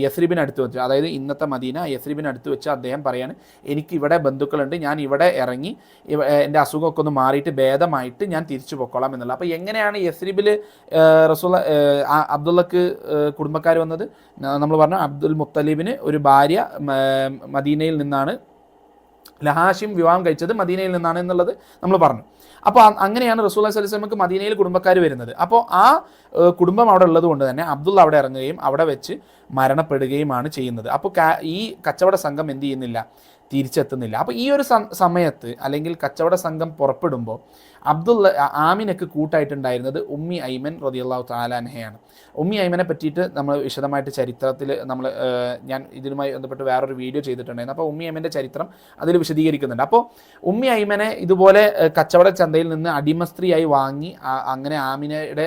യസ്രിബിനടുത്ത് വെച്ച്, അതായത് ഇന്നത്തെ മദീന യസ്രിബിനടുത്ത് വെച്ച് അദ്ദേഹം പറയാണ്, എനിക്ക് ഇവിടെ ബന്ധുക്കളുണ്ട്, ഞാൻ ഇവിടെ ഇറങ്ങി എൻ്റെ അസുഖമൊക്കെ ഒന്ന് മാറിയിട്ട് ഭേദമായിട്ട് ഞാൻ തിരിച്ചു പൊക്കോളാം എന്നുള്ളത്. അപ്പോൾ എങ്ങനെയാണ് യസ്രിബിൽ അബ്ദുള്ളക്ക് കുടുംബക്കാർ വന്നത്? നമ്മൾ പറഞ്ഞു, അബ്ദുൽ മുത്തലിബിന് ഒരു ഭാര്യ മദീനയിൽ നിന്നാണ്, ഹാഷിം വിവാഹം കഴിച്ചത് മദീനയിൽ നിന്നാണ് എന്നുള്ളത് നമ്മൾ പറഞ്ഞു. അപ്പോൾ അങ്ങനെയാണ് റസൂലുള്ളാഹി സ്വല്ലല്ലാഹു അലൈഹി വസല്ലമക്ക് മദീനയിൽ കുടുംബക്കാർ വരുന്നത്. അപ്പോൾ ആ കുടുംബം അവിടെ ഉള്ളത് കൊണ്ട് തന്നെ അബ്ദുള്ള അവിടെ ഇറങ്ങുകയും അവിടെ വെച്ച് മരണപ്പെടുകയുമാണ് ചെയ്യുന്നത്. അപ്പോൾ ഈ കച്ചവട സംഘം എന്ത് ചെയ്യുന്നില്ല, തിരിച്ചെത്തുന്നില്ല. അപ്പോൾ ഈ ഒരു സമയത്ത് അല്ലെങ്കിൽ കച്ചവട സംഘം പുറപ്പെടുമ്പോൾ ആമിനക്ക് കൂട്ടായിട്ടുണ്ടായിരുന്നത് ഉമ്മി ഐമൻ റളിയല്ലാഹു തആല അൻഹയാണ്. ഉമ്മി ഐമനെ പറ്റിയിട്ട് നമ്മൾ വിശദമായിട്ട് ചരിത്രത്തിൽ ഞാൻ ഇതിനുമായി ബന്ധപ്പെട്ട് വേറൊരു വീഡിയോ ചെയ്തിട്ടുണ്ടായിരുന്നു. അപ്പോൾ ഉമ്മി ഐമൻ്റെ ചരിത്രം അതിൽ വിശദീകരിക്കുന്നുണ്ട്. അപ്പോൾ ഉമ്മി ഐമനെ ഇതുപോലെ കച്ചവട ചന്തയിൽ നിന്ന് അടിമസ്ത്രീയായി വാങ്ങി അങ്ങനെ ആമിനയുടെ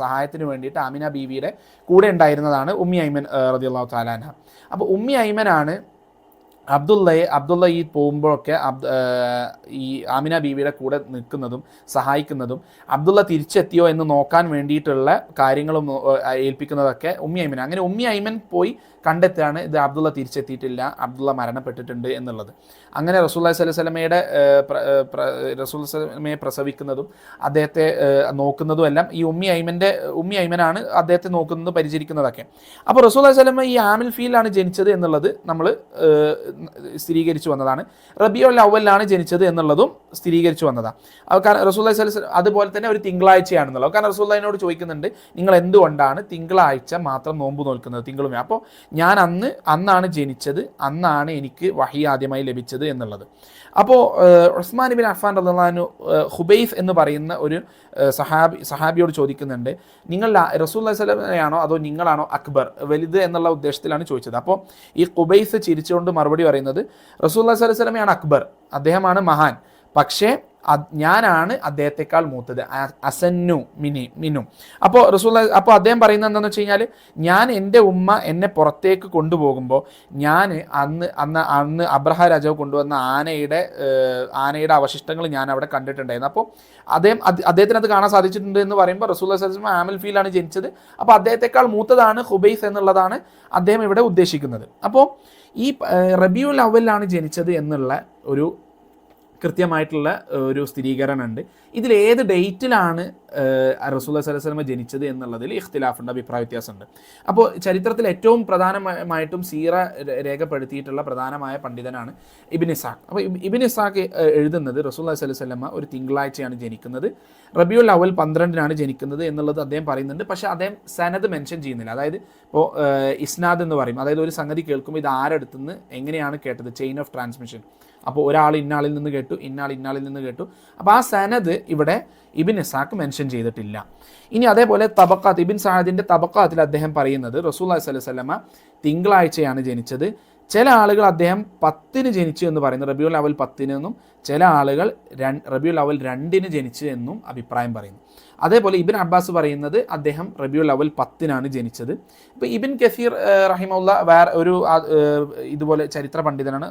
സഹായത്തിന് വേണ്ടിയിട്ട് ആമിന ബീവിയുടെ കൂടെ ഉണ്ടായിരുന്നതാണ് ഉമ്മി ഐമൻ റളിയല്ലാഹു തആല അൻഹ. അപ്പോൾ ഉമ്മി ഐമനാണ് അബ്ദുള്ള ഈ പോകുമ്പോഴൊക്കെ ഈ ആമിന ബീവിയുടെ കൂടെ നിൽക്കുന്നതും സഹായിക്കുന്നതും അബ്ദുള്ള തിരിച്ചെത്തിയോ എന്ന് നോക്കാൻ വേണ്ടിയിട്ടുള്ള കാര്യങ്ങളും ഏൽപ്പിക്കുന്നതൊക്കെ ഉമ്മി ഐമൻ. അങ്ങനെ ഉമ്മി ഐമൻ പോയി കണ്ടെത്തുകയാണ് ഇത് അബ്ദുള്ള തിരിച്ചെത്തിയിട്ടില്ല, അബ്ദുള്ള മരണപ്പെട്ടിട്ടുണ്ട് എന്നുള്ളത്. അങ്ങനെ റസൂലുള്ളാഹി സ്വല്ലല്ലാഹു അലൈഹി വസല്ലമയെ പ്രസവിക്കുന്നതും അദ്ദേഹത്തെ നോക്കുന്നതും എല്ലാം ഈ ഉമ്മി ഐമനാണ് അദ്ദേഹത്തെ നോക്കുന്നത്, പരിചരിക്കുന്നതൊക്കെ. അപ്പോൾ റസൂലുള്ളാഹി സ്വല്ലല്ലാഹു അലൈഹി വസല്ലം ഈ ആമിൽ ഫീലാണ് ജനിച്ചത് എന്നുള്ളത് നമ്മൾ സ്ഥിരീകരിച്ചു വന്നതാണ്. റബീഉൽ അവ്വലിലാണ് ജനിച്ചത് എന്നുള്ളതും സ്ഥിരീകരിച്ചു വന്നതാണ്. കാരണം റസൂലുള്ളാഹി സ്വല്ലല്ലാഹു അലൈഹി വസല്ലം അതുപോലെ തന്നെ ഒരു തിങ്കളാഴ്ചയാണെന്നുള്ളത്. കാരണം റസൂലുള്ളാഹിനോട് ചോദിക്കുന്നുണ്ട്, നിങ്ങൾ എന്തുകൊണ്ടാണ് തിങ്കളാഴ്ച മാത്രം നോമ്പ് നോൽക്കുന്നത്, തിങ്കളും? അപ്പോൾ ഞാൻ അന്നാണ് ജനിച്ചത്, അന്നാണ് എനിക്ക് വഹി ആദ്യമായി ലഭിച്ചത് എന്നുള്ളത്. അപ്പോൾ ഉസ്മാൻ ഇബ്നു അഫ്ഫാൻ റളിയല്ലാഹു അൻഹു ഹുബൈസ് എന്ന് പറയുന്ന ഒരു സഹാബിയോട് ചോദിക്കുന്നുണ്ട്, നിങ്ങൾ റസൂലുള്ളാഹി സ്വല്ലല്ലാഹു അലൈഹി വസല്ലം ആണോ അതോ നിങ്ങളാണോ അക്ബർ, വലുത് എന്നുള്ള ഉദ്ദേശത്തിലാണ് ചോദിച്ചത്. അപ്പോൾ ഈ ഹുബൈസ് ചിരിച്ചുകൊണ്ട് മറുപടി പറയുന്നത്, റസൂലുള്ളാഹി സ്വല്ലല്ലാഹു അലൈഹി വസല്ലം ആണ് അക്ബർ, അദ്ദേഹമാണ് മഹാൻ, പക്ഷേ ഞാനാണ് അദ്ദേഹത്തെക്കാൾ മൂത്തത്, അസന്നു മിനും. അപ്പോൾ അപ്പോൾ അദ്ദേഹം പറയുന്നത് എന്താണെന്ന് വെച്ച് കഴിഞ്ഞാൽ, ഞാൻ എൻ്റെ ഉമ്മ എന്നെ പുറത്തേക്ക് കൊണ്ടുപോകുമ്പോൾ ഞാൻ അന്ന് അബ്രഹ രാജാവ് കൊണ്ടുവന്ന ആനയുടെ അവശിഷ്ടങ്ങൾ ഞാൻ അവിടെ കണ്ടിട്ടുണ്ടായിരുന്നു. അപ്പോൾ അദ്ദേഹത്തിന് അത് കാണാൻ സാധിച്ചിട്ടുണ്ട് എന്ന് പറയുമ്പോൾ റസൂലുള്ളാഹി സ്വല്ലല്ലാഹു അലൈഹി വസല്ലം ആമിൽ ഫീലാണ് ജനിച്ചത്, അപ്പോൾ അദ്ദേഹത്തെക്കാൾ മൂത്തതാണ് ഹുബൈസ് എന്നുള്ളതാണ് അദ്ദേഹം ഇവിടെ ഉദ്ദേശിക്കുന്നത്. അപ്പോൾ ഈ റബീഉൽ അവ്വലിലാണ് ജനിച്ചത് എന്നുള്ള ഒരു കൃത്യമായിട്ടുള്ള ഒരു സ്ഥിരീകരണമുണ്ട്. ഇതിൽ ഏത് ഡേറ്റിലാണ് റസൂലുള്ളാഹി സ്വല്ലല്ലാഹു അലൈഹി വസല്ലം ജനിച്ചത് എന്നുള്ളതിൽ ഇഖ്തിലാഫുണ്ട്, അഭിപ്രായ വ്യത്യാസമുണ്ട്. അപ്പോൾ ചരിത്രത്തിൽ ഏറ്റവും പ്രധാനമായിട്ടും സീറ രേഖപ്പെടുത്തിയിട്ടുള്ള പ്രധാനമായ പണ്ഡിതനാണ് ഇബ്നു ഇസ്ഹാഖ്. അപ്പോൾ ഇബ്നു ഇസ്ഹാഖ് എഴുതുന്നത് റസൂലുള്ളാഹി സ്വല്ലല്ലാഹു അലൈഹി വസല്ലം ഒരു തിങ്കളാഴ്ചയാണ് ജനിക്കുന്നത്, റബീഉൽ അവ്വൽ 12-നാണ് ജനിക്കുന്നത് എന്നുള്ളത് അദ്ദേഹം പറയുന്നുണ്ട്. പക്ഷേ അദ്ദേഹം സനദ് മെൻഷൻ ചെയ്യുന്നില്ല. അതായത് ഇപ്പോൾ ഇസ്നാദ് എന്ന് പറയും, അതായത് ഒരു സംഗതി കേൾക്കുമ്പോൾ ഇത് ആരെടുത്തുനിന്ന് എങ്ങനെയാണ് കേട്ടത്, ചെയിൻ ഓഫ് ട്രാൻസ്മിഷൻ. അപ്പോൾ ഒരാൾ ഇന്നാളിൽ നിന്ന് കേട്ടു, ഇന്നാളിൽ നിന്ന് കേട്ടു. അപ്പോൾ ആ സനദ് ഇവിടെ ഇബ്നു ഇസ്ഹാഖ് മെൻഷൻ ചെയ്തിട്ടില്ല. ഇനി അതേപോലെ തബക്കാത്ത്, ഇബ്നു സഅദിൻ്റെ തബക്കാത്തിൽ അദ്ദേഹം പറയുന്നത് റസൂലുള്ളാഹി സ്വല്ലല്ലാഹു അലൈഹി വസല്ലം തിങ്കളാഴ്ചയാണ് ജനിച്ചത്. ചില ആളുകൾ അദ്ദേഹം 10-ന് ജനിച്ചു എന്ന് പറയുന്നു, റബീഉൽ അവ്വൽ 10-ന് എന്നും, ചില ആളുകൾ റബീഉൽ അവ്വൽ 2-ന് ജനിച്ചു എന്നും അഭിപ്രായം പറയുന്നു. അതേപോലെ ഇബ്ൻ അബ്ബാസ് പറയുന്നത് അദ്ദേഹം റബീഉൽ അവ്വൽ 10-നാണ് ജനിച്ചത്. ഇപ്പോൾ ഇബ്ൻ കസീർ റഹിമഹുല്ല വേറെ ഒരു ഇതുപോലെ ചരിത്ര പണ്ഡിതനാണ്,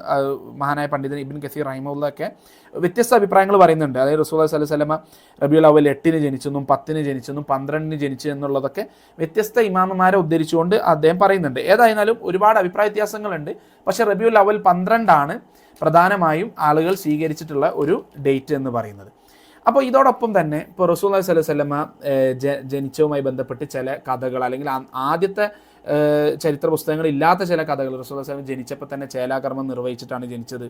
മഹാനായ പണ്ഡിതൻ ഇബ്ൻ കസീർ റഹിമഹുല്ല ഒക്കെ വ്യത്യസ്ത അഭിപ്രായങ്ങൾ പറയുന്നുണ്ട്. അതായത് റസൂലുള്ളാഹി സ്വല്ലല്ലാഹു അലൈഹി വസല്ലം റബീഉൽ അവ്വൽ 8-ന് ജനിച്ചെന്നും 10-ന് ജനിച്ചെന്നും 12-ന് ജനിച്ചു എന്നുള്ളതൊക്കെ വ്യത്യസ്ത ഇമാമന്മാരെ ഉദ്ധരിച്ചുകൊണ്ട് അദ്ദേഹം പറയുന്നുണ്ട്. ഏതായിരുന്നാലും ഒരുപാട് അഭിപ്രായ വ്യത്യാസങ്ങളുണ്ട്. പക്ഷേ റബീഉൽ അവ്വൽ 12-ആണ് പ്രധാനമായും ആളുകൾ സ്വീകരിച്ചിട്ടുള്ള ഒരു ഡേറ്റ് എന്ന് പറയുന്നത്. അപ്പോൾ ഇതോടൊപ്പം തന്നെ ഇപ്പോൾ റസൂലുള്ളാഹി സ്വല്ലല്ലാഹു അലൈഹി വസല്ലം ജനിച്ചതുമായി ബന്ധപ്പെട്ട് ചില കഥകൾ, അല്ലെങ്കിൽ ആദ്യത്തെ ചരിത്ര പുസ്തകങ്ങളില്ലാത്ത ചില കഥകൾ, റസൂലുള്ളാഹി സ്വല്ലല്ലാഹു അലൈഹി വസല്ലം ജനിച്ചപ്പോൾ തന്നെ ചേലാകർമ്മം നിർവഹിച്ചിട്ടാണ് ജനിച്ചത്,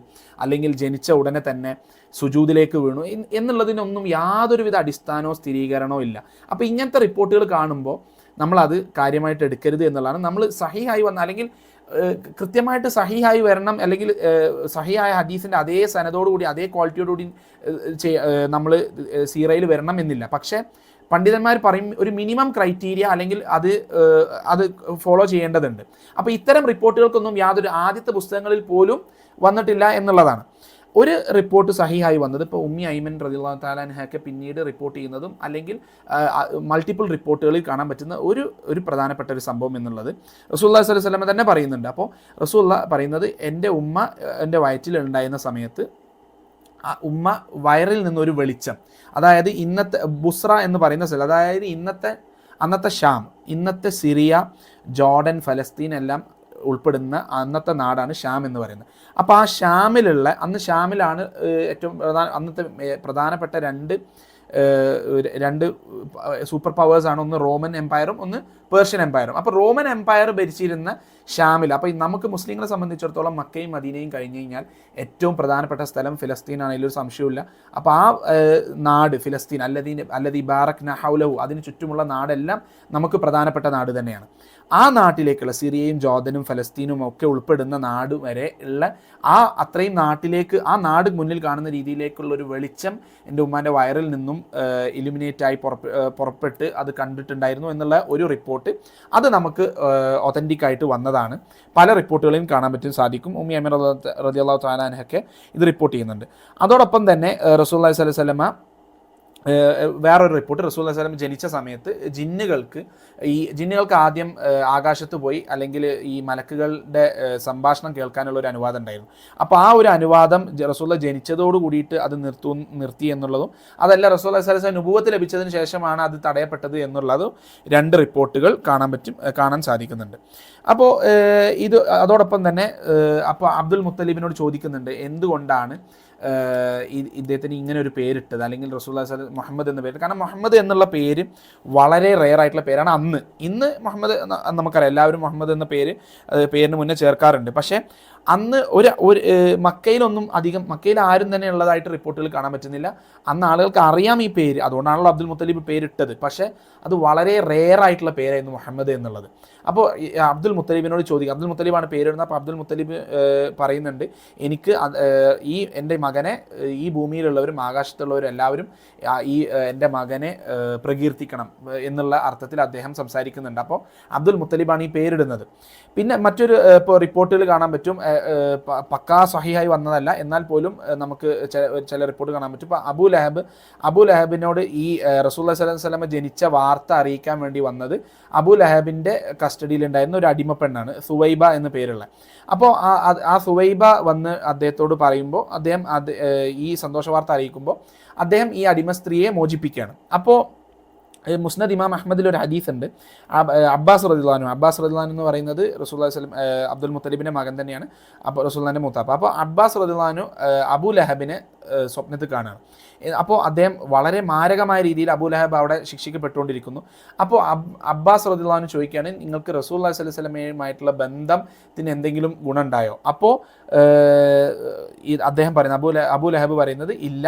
അല്ലെങ്കിൽ ജനിച്ച ഉടനെ തന്നെ സുജൂദിലേക്ക് വീണു എന്നുള്ളതിനൊന്നും യാതൊരുവിധ അടിസ്ഥാനമോ സ്ഥിരീകരണമോ ഇല്ല. അപ്പോൾ ഇങ്ങനത്തെ റിപ്പോർട്ടുകൾ കാണുമ്പോൾ നമ്മളത് കാര്യമായിട്ട് എടുക്കരുത് എന്നുള്ളതാണ്. നമ്മൾ സഹീഹായി വന്ന, അല്ലെങ്കിൽ കൃത്യമായിട്ട് സഹീഹായി വരണം, അല്ലെങ്കിൽ സഹീഹായ ഹദീസിൻ്റെ അതേ സനദോടുകൂടി അതേ ക്വാളിറ്റിയോടുകൂടി നമ്മൾ സീറയിൽ വരണം എന്നില്ല. പക്ഷേ പണ്ഡിതന്മാർ പറയും ഒരു മിനിമം ക്രൈറ്റീരിയ അല്ലെങ്കിൽ അത് ഫോളോ ചെയ്യേണ്ടതുണ്ട്. അപ്പോൾ ഇത്തരം റിപ്പോർട്ടുകൾക്കൊന്നും യാതൊരു ആദ്യത്തെ പുസ്തകങ്ങളിൽ പോലും വന്നിട്ടില്ല എന്നുള്ളതാണ്. ഒരു റിപ്പോർട്ട് സഹിഹായി വന്നത് ഇപ്പോൾ ഉമ്മി ഐമൻ റളിയല്ലാഹു തആല അൻഹയൊക്കെ പിന്നീട് റിപ്പോർട്ട് ചെയ്യുന്നതും അല്ലെങ്കിൽ മൾട്ടിപ്പിൾ റിപ്പോർട്ടുകളിൽ കാണാൻ പറ്റുന്ന ഒരു പ്രധാനപ്പെട്ട ഒരു സംഭവം എന്നുള്ളത് റസൂലുള്ളാഹി സ്വല്ലല്ലാഹു അലൈഹി വസല്ലം തന്നെ പറയുന്നുണ്ട്. അപ്പോൾ റസൂലുള്ളാഹി പറയുന്നത് എൻ്റെ ഉമ്മ എൻ്റെ വയറ്റിൽ ഉണ്ടായിരുന്ന സമയത്ത് ഉമ്മ വയറിൽ നിന്നൊരു വെളിച്ചം, അതായത് ഇന്നത്തെ ബുസ്ര എന്ന് പറയുന്ന സ്ഥലം, അതായത് അന്നത്തെ ഷാം, ഇന്നത്തെ സിറിയ, ജോർഡൻ, ഫലസ്തീൻ എല്ലാം ഉൾപ്പെടുന്ന അന്നത്തെ നാടാണ് ഷാം എന്ന് പറയുന്നത്. അപ്പോൾ ആ ഷാമിലുള്ള ഷാമിലാണ് ഏറ്റവും അന്നത്തെ പ്രധാനപ്പെട്ട രണ്ട് സൂപ്പർ പവേഴ്സാണ്, ഒന്ന് റോമൻ എംപയറും ഒന്ന് പേർഷ്യൻ എംപയറും. അപ്പോൾ റോമൻ എംപയർ ഭരിച്ചിരുന്ന ഷാമിൽ, അപ്പോൾ നമുക്ക് മുസ്ലിങ്ങളെ സംബന്ധിച്ചിടത്തോളം മക്കയും മദീനയും കഴിഞ്ഞ് കഴിഞ്ഞാൽ ഏറ്റവും പ്രധാനപ്പെട്ട സ്ഥലം ഫിലസ്തീൻ ആണെങ്കിലും ഒരു സംശയമില്ല. അപ്പോൾ ആ നാട് ഫിലസ്തീൻ അല്ലദീ ബാറക്നാ ഹൗലഹു, അതിന് ചുറ്റുമുള്ള നാടെല്ലാം നമുക്ക് പ്രധാനപ്പെട്ട നാട് തന്നെയാണ്. ആ നാട്ടിലേക്കുള്ള സിറിയയും ജോർദനും ഫലസ്തീനും ഒക്കെ ഉൾപ്പെടുന്ന നാട് വരെ ഉള്ള അത്രയും നാട്ടിലേക്ക്, ആ നാട് മുന്നിൽ കാണുന്ന രീതിയിലേക്കുള്ള ഒരു വെളിച്ചം എൻ്റെ ഉമ്മാൻ്റെ വയറിൽ നിന്നും ഇലുമിനേറ്റായി പുറപ്പെട്ട് അത് കണ്ടിട്ടുണ്ടായിരുന്നു എന്നുള്ള ഒരു റിപ്പോർട്ട്, അത് നമുക്ക് ഒതൻറ്റിക് ആയിട്ട് വന്നതാണ്. പല റിപ്പോർട്ടുകളെയും കാണാൻ സാധിക്കും. ഉമ്മി ഐമൻ റളിയല്ലാഹു തആല അൻഹയൊക്കെ ഇത് റിപ്പോർട്ട് ചെയ്യുന്നുണ്ട്. അതോടൊപ്പം തന്നെ റസൂലുള്ളാഹി സ്വല്ലല്ലാഹു അലൈഹി വസല്ലമ വേറൊരു റിപ്പോർട്ട്, റസൂലുള്ളാഹി സ്വല്ലല്ലാഹു അലൈഹി വസല്ലം ജനിച്ച സമയത്ത് ജിന്നുകൾക്ക് ആദ്യം ആകാശത്ത് പോയി അല്ലെങ്കിൽ ഈ മലക്കുകളുടെ സംഭാഷണം കേൾക്കാനുള്ള ഒരു അനുവാദം ഉണ്ടായിരുന്നു. അപ്പോൾ ആ ഒരു അനുവാദം റസൂലുള്ളാഹി ജനിച്ചതോട് കൂടിയിട്ട് അത് നിർത്തി എന്നുള്ളതും, അതല്ല റസൂലുള്ളാഹി സ്വല്ലല്ലാഹു അലൈഹി വസല്ലം നുബുവത്ത് ലഭിച്ചതിന് ശേഷമാണ് അത് തടയപ്പെട്ടത് എന്നുള്ളതും രണ്ട് റിപ്പോർട്ടുകൾ കാണാൻ സാധിക്കുന്നുണ്ട്. അപ്പോൾ അതോടൊപ്പം തന്നെ അപ്പോൾ അബ്ദുൽ മുത്തലിബിനോട് ചോദിക്കുന്നുണ്ട് എന്തുകൊണ്ടാണ് ഇദ്ദേഹത്തിന് ഇങ്ങനെ ഒരു പേരിട്ടത്, അല്ലെങ്കിൽ റസൂലുള്ളാഹി സ്വല്ലല്ലാഹു അലൈഹി വസല്ലം മുഹമ്മദ് എന്ന പേര്. കാരണം മുഹമ്മദ് എന്നുള്ള പേര് വളരെ റെയർ ആയിട്ടുള്ള പേരാണ്. ഇന്ന് മുഹമ്മദ് നമുക്കറിയാം, എല്ലാവരും മുഹമ്മദ് എന്ന പേരിന് മുന്നേ ചേർക്കാറുണ്ട്. പക്ഷേ അന്ന് ഒരു മക്കയിൽ ആരും തന്നെ ഉള്ളതായിട്ട് റിപ്പോർട്ടുകൾ കാണാൻ പറ്റുന്നില്ല. അന്ന് ആളുകൾക്ക് അറിയാം ഈ പേര്, അതുകൊണ്ടാണല്ലോ അബ്ദുൽ മുത്തലിബ് പേരിട്ടത്. പക്ഷേ അത് വളരെ റെയർ ആയിട്ടുള്ള പേരായിരുന്നു മുഹമ്മദ് എന്നുള്ളത്. അപ്പോൾ അബ്ദുൽ മുത്തലിബിനോട് ചോദിക്കുക, അബ്ദുൽ മുത്തലിബാണ് പേരിടുന്നത്. അപ്പോൾ അബ്ദുൽ മുത്തലിബ് പറയുന്നുണ്ട്, എനിക്ക് എൻ്റെ മകനെ ഈ ഭൂമിയിലുള്ളവരും ആകാശത്തുള്ളവരും എല്ലാവരും എൻ്റെ മകനെ പ്രകീർത്തിക്കണം എന്നുള്ള അർത്ഥത്തിൽ അദ്ദേഹം സംസാരിക്കുന്നുണ്ട്. അപ്പോൾ അബ്ദുൽ മുത്തലിബാണ് ഈ പേരിടുന്നത്. പിന്നെ മറ്റൊരു റിപ്പോർട്ടുകൾ കാണാൻ പറ്റും, പക്കാ സഹിഹായി വന്നതല്ല, എന്നാൽ പോലും നമുക്ക് ചില റിപ്പോർട്ട് കാണാൻ പറ്റും. ഇപ്പോൾ അബൂ ലഹബിനോട് ഈ റസൂലുള്ളാഹി സ്വല്ലല്ലാഹു അലൈഹി വസല്ലം ജനിച്ച വാർത്ത അറിയിക്കാൻ വേണ്ടി വന്നത് അബൂ ലഹബിൻ്റെ കസ്റ്റഡിയിലുണ്ടായിരുന്ന ഒരു അടിമപ്പെണ്ണാണ്, സുവൈബ എന്ന പേരുള്ള. അപ്പോൾ ആ സുവൈബ വന്ന് അദ്ദേഹത്തോട് പറയുമ്പോൾ, അദ്ദേഹം ഈ സന്തോഷ വാർത്ത അറിയിക്കുമ്പോൾ അദ്ദേഹം ഈ അടിമ സ്ത്രീയെ മോചിപ്പിക്കുകയാണ്. അപ്പോൾ മുസ്നദ് ഇമാം അഹ്മദിൽ ഒരു ഹദീസ് ഉണ്ട്, അബ്ബാസ് റളിയല്ലാഹു അൻഹു എന്ന് പറയുന്നത് റസൂലുള്ളാഹി സ്വല്ലല്ലാഹു അലൈഹി വസല്ലം അബ്ദുൽ മുത്തലിബിൻ്റെ മകൻ തന്നെയാണ്, അപ്പോൾ റസൂലുള്ളാഹിൻ്റെ മൂത്താപ്പ. അപ്പോൾ അബ്ബാസ് റളിയല്ലാഹു അൻഹു അബൂ ലഹബിനെ സ്വപ്നത്തിൽ കാണുകയാണ്. അപ്പോൾ അദ്ദേഹം വളരെ മാരകമായ രീതിയിൽ അബൂ ലഹബ് അവിടെ ശിക്ഷിക്കപ്പെട്ടുകൊണ്ടിരിക്കുന്നു. അപ്പോൾ അബ്ബാസ് റളിയല്ലാഹു അൻഹു ചോദിക്കുകയാണ്, നിങ്ങൾക്ക് റസൂലുള്ളാഹി സ്വല്ലല്ലാഹു അലൈഹി വസല്ലമയുമായിട്ടുള്ള ബന്ധത്തിന് എന്തെങ്കിലും ഗുണമുണ്ടായോ? അപ്പോൾ അദ്ദേഹം പറയുന്നത്, അബൂ ലഹബ് പറയുന്നത് ഇല്ല,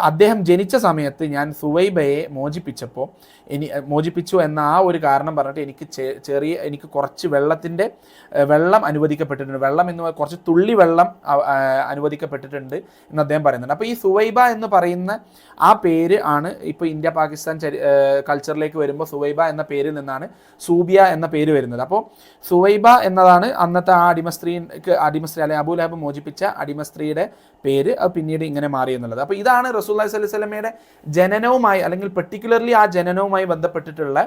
അദ്ദേഹം ജനിച്ച സമയത്ത് ഞാൻ സുവൈബയെ മോചിപ്പിച്ചു എന്ന ആ ഒരു കാരണം പറഞ്ഞിട്ട് എനിക്ക് കുറച്ച് വെള്ളം അനുവദിക്കപ്പെട്ടിട്ടുണ്ട്, വെള്ളം എന്ന് കുറച്ച് തുള്ളി വെള്ളം അനുവദിക്കപ്പെട്ടിട്ടുണ്ട് എന്ന് അദ്ദേഹം പറയുന്നുണ്ട്. അപ്പോൾ ഈ സുവൈബ എന്ന് പറയുന്ന ആ പേര് ആണ് ഇപ്പോൾ ഇന്ത്യ പാകിസ്ഥാൻ കൾച്ചറിലേക്ക് വരുമ്പോൾ സുവൈബ എന്ന പേരിൽ നിന്നാണ് സൂബിയ എന്ന പേര് വരുന്നത്. അപ്പോൾ സുവൈബ എന്നതാണ് അന്നത്തെ ആ അടിമസ്ത്രീ അല്ലെങ്കിൽ അബൂ ലഹബ് മോചിപ്പിച്ച അടിമസ്ത്രീയുടെ പേര്, അത് പിന്നീട് ഇങ്ങനെ മാറി എന്നുള്ളത്. അപ്പോൾ ഇതാണ് റസൂലുള്ളാഹി സ്വല്ലല്ലാഹു അലൈഹി വസല്ലമയുടെ ജനനവുമായി അല്ലെങ്കിൽ പെർട്ടിക്കുലർലി ആ ജനനവുമായി ബന്ധപ്പെട്ടിട്ടുള്ള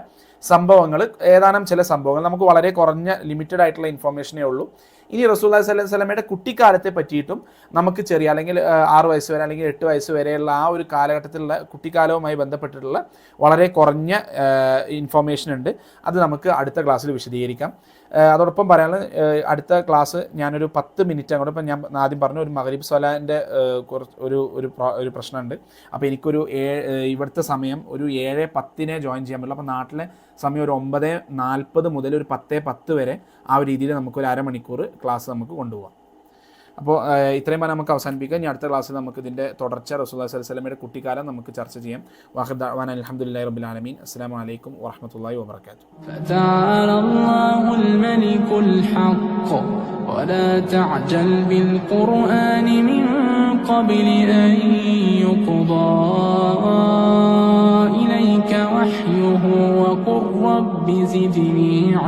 സംഭവങ്ങൾ, ഏതാനും ചില സംഭവങ്ങൾ. നമുക്ക് വളരെ കുറഞ്ഞ ലിമിറ്റഡ് ആയിട്ടുള്ള ഇൻഫോർമേഷനേ ഉള്ളൂ. ഇനി റസൂലുള്ളാഹി സ്വല്ലല്ലാഹു അലൈഹി വസല്ലമയുടെ കുട്ടിക്കാലത്തെ പറ്റിയിട്ടും നമുക്ക് ചെറിയ, അല്ലെങ്കിൽ 6 വയസ്സ് വരെ അല്ലെങ്കിൽ 8 വയസ്സ് വരെയുള്ള ആ ഒരു കാലഘട്ടത്തിലുള്ള കുട്ടിക്കാലവുമായി ബന്ധപ്പെട്ടിട്ടുള്ള വളരെ കുറഞ്ഞ ഇൻഫോർമേഷൻ ഉണ്ട്. അത് നമുക്ക് അടുത്ത ക്ലാസ്സിൽ വിശദീകരിക്കാം. അതോടൊപ്പം പറയാനുള്ളത്, അടുത്ത ക്ലാസ് ഞാനൊരു 10 മിനിറ്റ് അങ്ങോട്ട്, ഇപ്പം ഞാൻ ആദ്യം പറഞ്ഞു ഒരു മഗ്‌രിബ് സ്വലാൻ്റെ ഒരു പ്രശ്നമുണ്ട്. അപ്പോൾ എനിക്കൊരു ഇവിടുത്തെ സമയം ഒരു 7:10 ജോയിൻ ചെയ്യാൻ പറ്റില്ല. അപ്പോൾ നാട്ടിലെ സമയം ഒരു 9:40 മുതൽ ഒരു 10:10 വരെ ആ ഒരു രീതിയിൽ നമുക്കൊരു അരമണിക്കൂർ ക്ലാസ് നമുക്ക് കൊണ്ടുപോകാം. അപ്പോൾ ഇത്രയും പറഞ്ഞാൽ നമുക്ക് അവസാനിപ്പിക്കാം. ഇനി അടുത്ത ക്ലാസ്സിൽ നമുക്ക് ഇതിൻ്റെ തുടർച്ച റസൂലുള്ളാഹി സ്വല്ലല്ലാഹു അലൈഹി വസല്ലമയുടെ കുട്ടിക്കാലം നമുക്ക് ചർച്ച ചെയ്യാം. വാഖിർ ദഅ്വാന അൽഹംദുലില്ലാഹി റബ്ബിൽ ആലമീൻ. അസ്സലാമു അലൈക്കും വറഹ്മത്തുള്ളാഹി വബറകാതുഹു. ഫതആല അല്ലാഹുൽ മലികുൽ ഹഖ് വലാ തഅജൽ ബിൽ ഖുർആനി മിൻ ഖബ്ലി അൻ യുഖ്ദാ ഇലൈക جميع